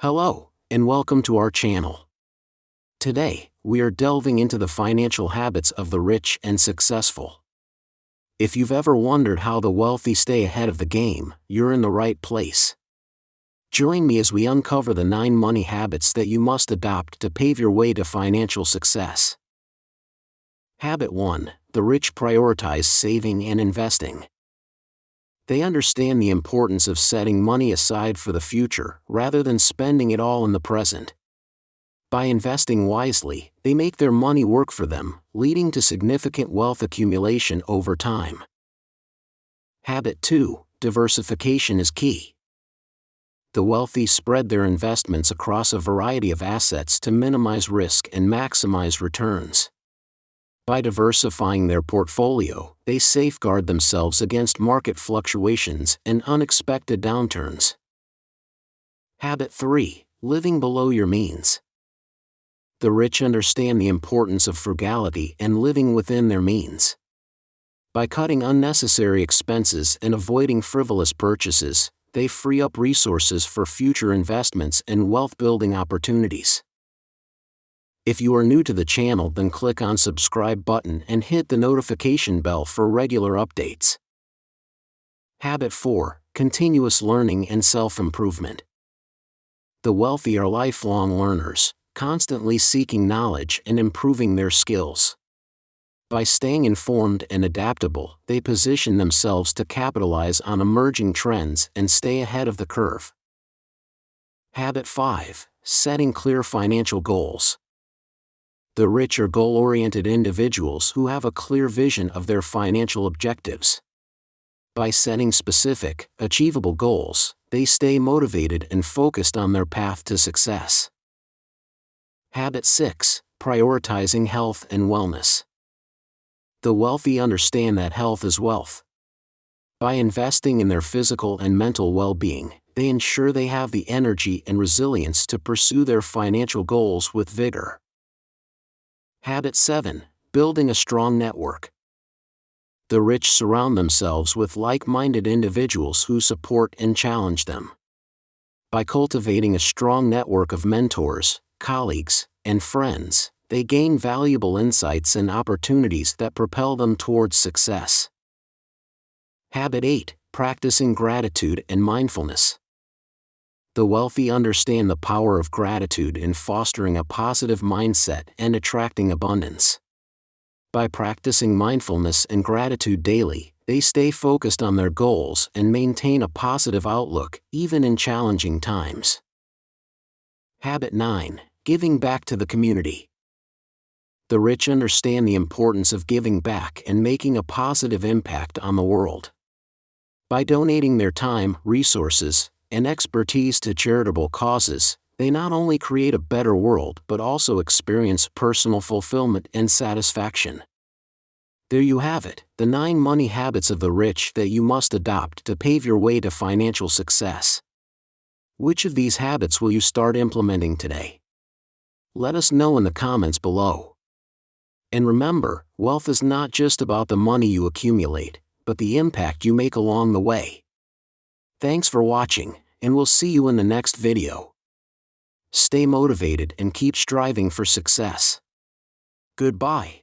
Hello, and welcome to our channel. Today, we are delving into the financial habits of the rich and successful. If you've ever wondered how the wealthy stay ahead of the game, you're in the right place. Join me as we uncover the 9 money habits that you must adopt to pave your way to financial success. Habit 1: The rich prioritize saving and investing. They understand the importance of setting money aside for the future, rather than spending it all in the present. By investing wisely, they make their money work for them, leading to significant wealth accumulation over time. Habit 2: Diversification is key. The wealthy spread their investments across a variety of assets to minimize risk and maximize returns. By diversifying their portfolio, they safeguard themselves against market fluctuations and unexpected downturns. Habit 3: Living below your means. The rich understand the importance of frugality and living within their means. By cutting unnecessary expenses and avoiding frivolous purchases, they free up resources for future investments and wealth-building opportunities. If you are new to the channel, then click on subscribe button and hit the notification bell for regular updates. Habit 4: Continuous learning and self-improvement. The wealthy are lifelong learners, constantly seeking knowledge and improving their skills. By staying informed and adaptable, they position themselves to capitalize on emerging trends and stay ahead of the curve. Habit 5: Setting clear financial goals. The rich are goal-oriented individuals who have a clear vision of their financial objectives. By setting specific, achievable goals, they stay motivated and focused on their path to success. Habit 6: Prioritizing health and wellness. The wealthy understand that health is wealth. By investing in their physical and mental well-being, they ensure they have the energy and resilience to pursue their financial goals with vigor. Habit 7: Building a strong network. The rich surround themselves with like-minded individuals who support and challenge them. By cultivating a strong network of mentors, colleagues, and friends, they gain valuable insights and opportunities that propel them towards success. Habit 8: Practicing gratitude and mindfulness. The wealthy understand the power of gratitude in fostering a positive mindset and attracting abundance. By practicing mindfulness and gratitude daily, they stay focused on their goals and maintain a positive outlook, even in challenging times. Habit 9: Giving back to the community. The rich understand the importance of giving back and making a positive impact on the world. By donating their time, resources, and expertise to charitable causes, they not only create a better world but also experience personal fulfillment and satisfaction. There you have it, the 9 money habits of the rich that you must adopt to pave your way to financial success. Which of these habits will you start implementing today? Let us know in the comments below. And remember, wealth is not just about the money you accumulate, but the impact you make along the way. Thanks for watching, and we'll see you in the next video. Stay motivated and keep striving for success. Goodbye.